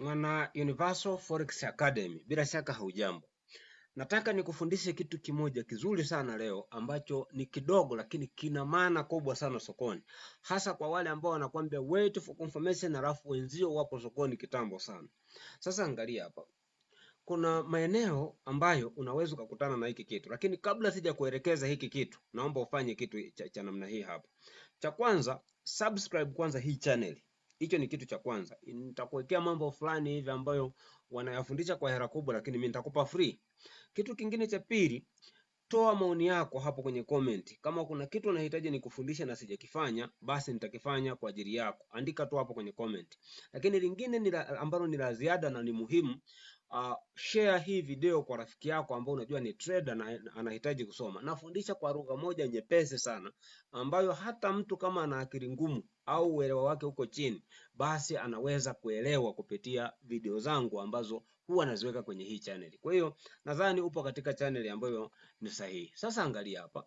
Mwana Universal Forex Academy, bila shaka haujambo. Nataka nikufundishe kitu kimoja kizuri sana leo ambacho ni kidogo lakini kina maana kubwa sana sokoni. Hasa kwa wale ambao wanakuambia wait for confirmation alafu wenzio wapo sokoni kitambo sana. Sasa angalia hapa. Kuna maeneo ambayo unaweza kukutana na hiki kitu, lakini kabla sija kuelekeza hiki kitu, naomba ufanye kitu cha namna hii hapa. Cha kwanza, subscribe kwanza hii channel. Hicho ni kitu cha kwanza. Nitakuwekea mambo fulani hivi ambayo wanayafundisha kwa hela kubwa, lakini mimi nitakupa free. Kitu kingine cha pili, toa maoni yako hapo kwenye comment. Kama kuna kitu unahitaji nikufundishe na sijakifanya, basi nitakifanya kwa ajili yako. Andika tu hapo kwenye comment. Lakini lingine ni ambalo ni la ziada na ni muhimu, share hii video kwa rafiki yako ambao unajua ni trader na anahitaji kusoma. Nafundisha kwa lugha moja nyepesi sana ambayo hata mtu kama ana akili ngumu au uelewa wake uko chini, basi anaweza kuelewa kupitia video zangu ambazo huwa naziweka kwenye hii channel. Kwa hiyo nadhani upo katika channel ambayo ni sahihi. Sasa angalia hapa.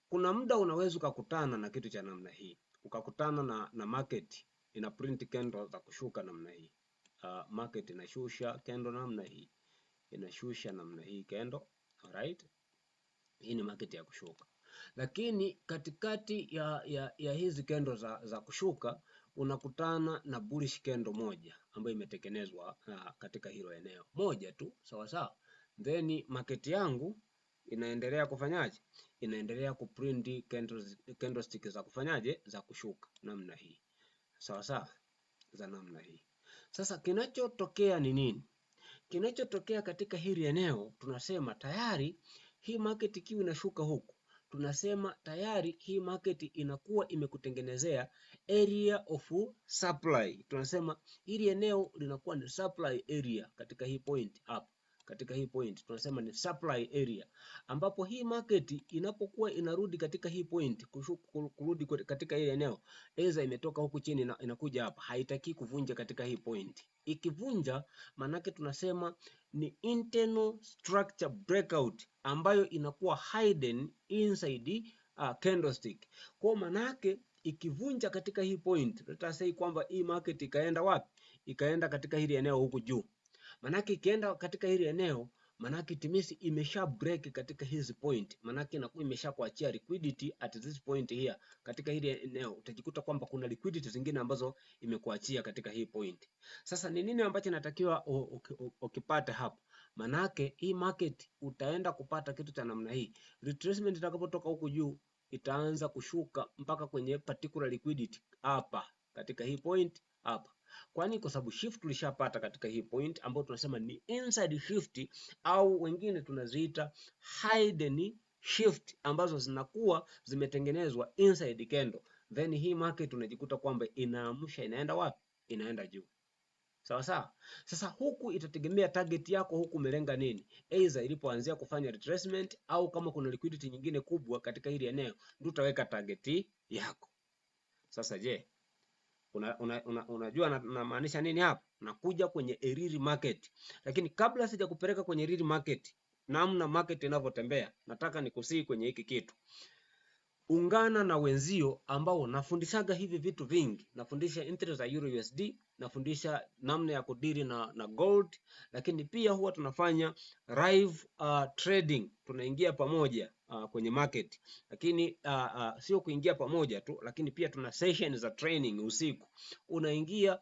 Kuna muda unaweza ukakutana na kitu cha namna hii. Ukakutana na market ina print candle za kushuka namna hii. Market inashusha candle namna hii, inashusha namna hii candle. Alright, hii ni market ya kushuka, lakini katikati ya hizi candle za kushuka unakutana na bullish candle moja ambayo imetengenezwa katika hilo eneo moja tu, sawa sawa. Then market yangu inaendelea kufanyaje? Inaendelea kuprint candlestick za kufanyaje? Za kushuka namna hii, sawa sawa, za namna hii. Sasa kinachotokea ni nini? Kinachotokea katika hili eneo, tunasema tayari hii market ikiwa inashuka huku, tunasema tayari hii market inakuwa imekutengenezea area of supply. Tunasema hili eneo linakuwa ni supply area katika hii point hapa. Katika hii point tunasema ni supply area, ambapo hii market inapokuwa inarudi katika hii point, kurudi katika ile eneo, aidha imetoka huku chini na inakuja hapa, haitaki kuvunja katika hii point. Ikivunja manake tunasema ni internal structure breakout ambayo inakuwa hidden inside candlestick. Kwa manake ikivunja katika hii point, let us say kwamba hii market ikaenda wapi? Ikaenda katika hili eneo huku juu. Manake ikienda katika hili eneo, manake timisi imesha break katika hizi point, manake inakuwa imesha kuachia liquidity at this point here. Katika hili eneo utajikuta kwamba kuna liquidity zingine ambazo imekuachia katika hii point. Sasa ni nini ambacho natakiwa ukipata hapa? Manake hii market utaenda kupata kitu cha namna hii. Retracement itakapotoka huku juu itaanza kushuka mpaka kwenye particular liquidity hapa katika hii point hapa. Kwani kwa sababu shift tulishapata katika hii point ambayo tunasema ni inside shift, au wengine tunaziita hidden shift, ambazo zinakuwa zimetengenezwa inside candle. Then hii market unajikuta kwamba inaamsha, inaenda wapi? Inaenda juu. Sawa sawa. Sasa huku itategemea target yako huku umelenga nini, aidha ilipoanzia kufanya retracement au kama kuna liquidity nyingine kubwa katika hili eneo ndio utaweka target yako. Sasa je, unajua namaanisha nini hapa? Nakuja kwenye real market, lakini kabla sija kupeleka kwenye real market, namna market inavyotembea, nataka nikusii kwenye hiki kitu. Ungana na wenzio ambao nafundishaga hivi vitu vingi. Nafundisha interest za Euro USD, nafundisha namna ya kudiri na gold, lakini pia huwa tunafanya live trading. Tunaingia pamoja kwenye market, lakini sio kuingia pamoja tu, lakini pia tuna session za training usiku. Unaingia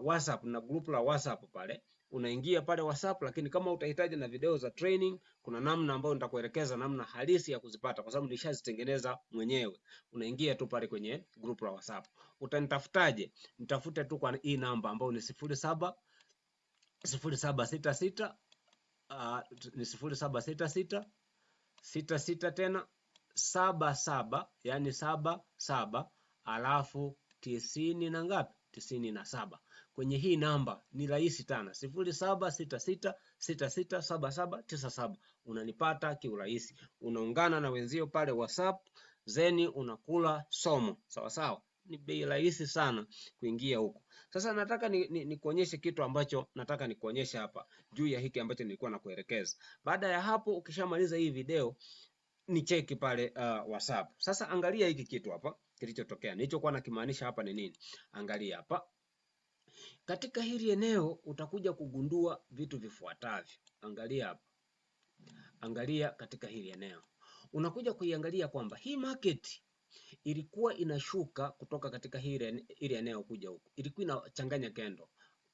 WhatsApp na group la WhatsApp pale, unaingia pale WhatsApp, lakini kama utahitaji na video za training, kuna namna ambayo nitakuelekeza namna halisi ya kuzipata kwa sababu nilishazitengeneza mwenyewe. Unaingia tu pale kwenye group la WhatsApp. Utanitafutaje? Nitafute tu kwa hii namba ambayo ni 0766 ni 0766 66 tena 77, yani 77 alafu 90 na ngapi? 97. Kwenye hii namba ni rahisi sana, 0766667797. Unanipata kiurahisi. Unaungana na wenzio pale WhatsApp, zeni unakula somo. Sawa sawa. Ni bei rahisi sana kuingia huko. Sasa nataka nikuonyeshe kitu ambacho nataka nikuonyeshe hapa juu ya hiki ambacho nilikuwa nakuelekeza. Baada ya hapo, ukishamaliza hii video ni cheki pale WhatsApp. Sasa angalia hiki kitu hapa kilichotokea. Nilichokuwa nakimaanisha hapa ni nini? Angalia hapa. Katika hili eneo utakuja kugundua vitu vifuatavyo. Angalia hapa. Angalia katika hili eneo. Unakuja kuiangalia kwamba hii market ilikuwa inashuka kutoka katika hili eneo kuja huku. Ilikuwa inachanganya candle.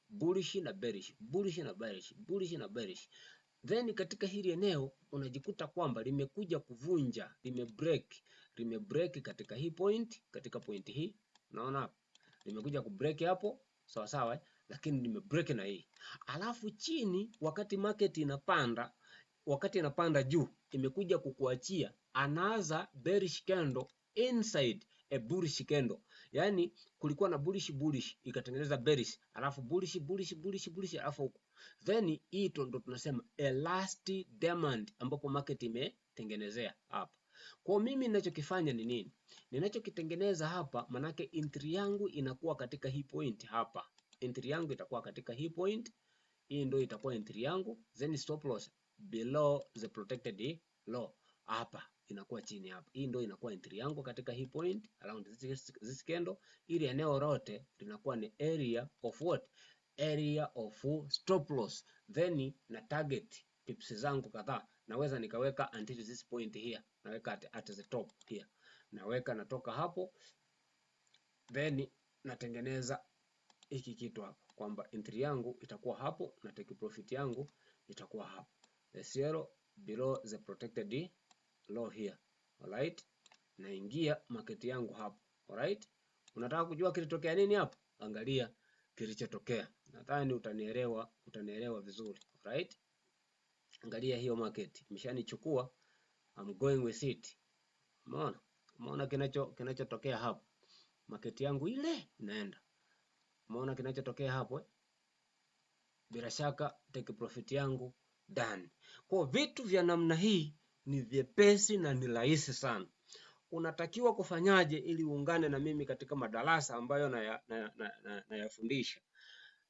Bullish na bearish, bullish na bearish, bullish na bearish. Then katika hili eneo unajikuta kwamba limekuja kuvunja, limebreak katika hii point, katika point hii. Unaona hapa? Limekuja kubreak hapo, sawa sawa, lakini limebreak na hii. Alafu chini wakati market inapanda, wakati inapanda juu, imekuja kukuachia another bearish candle inside a bullish candle. Yani kulikuwa na bullish ikatengeneza bearish, alafu bullish alafu huko. Then hii ndo tunasema a last demand ambapo market imetengenezea hapa. Kwa mimi ninachokifanya ni nini? Ninachokitengeneza hapa manake entry yangu inakuwa katika hii point hapa. Entry yangu itakuwa katika hii point. Hii ndio itakuwa entry yangu, then stop loss below the protected low. Hapa inakuwa chini hapa. Hii ndio inakuwa entry yangu katika hii point around this candle. Ili eneo lote linakuwa ni area of what? Area of stop loss. Then na target pips zangu kadhaa. Naweza nikaweka until this point here. Naweka at the top here. Naweka natoka hapo. Then natengeneza hiki kitu hapa kwamba entry yangu itakuwa hapo na take profit yangu itakuwa hapo. The zero below the protected low here. Alright? Naingia market yangu hapo. Alright? Unataka kujua kilitokea nini hapo? Angalia kilichotokea. Nadhani utanielewa vizuri. Alright? Angalia hiyo market. Imeshanichukua. I'm going with it. Umeona? Umeona kinachotokea hapo? Market yangu ile inaenda. Umeona kinachotokea hapo eh? Bila shaka take profit yangu done. Kwa vitu vya namna hii ni vyepesi na ni rahisi sana. Unatakiwa kufanyaje ili uungane na mimi katika madarasa ambayo nayafundisha?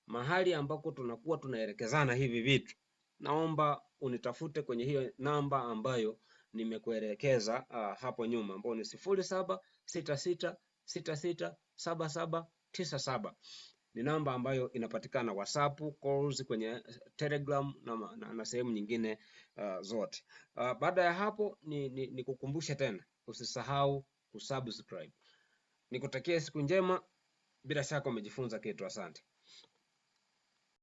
Mahali ambako tunakuwa tunaelekezana hivi vitu. Naomba unitafute kwenye hiyo namba ambayo nimekuelekeza hapo nyuma ambayo ni 0766667797. Ni namba ambayo inapatikana WhatsApp, calls, kwenye Telegram na sehemu nyingine zote. Baada ya hapo ni kukumbusha tena, usisahau kusubscribe. Nikutakia siku njema, bila shaka umejifunza kitu. Asante.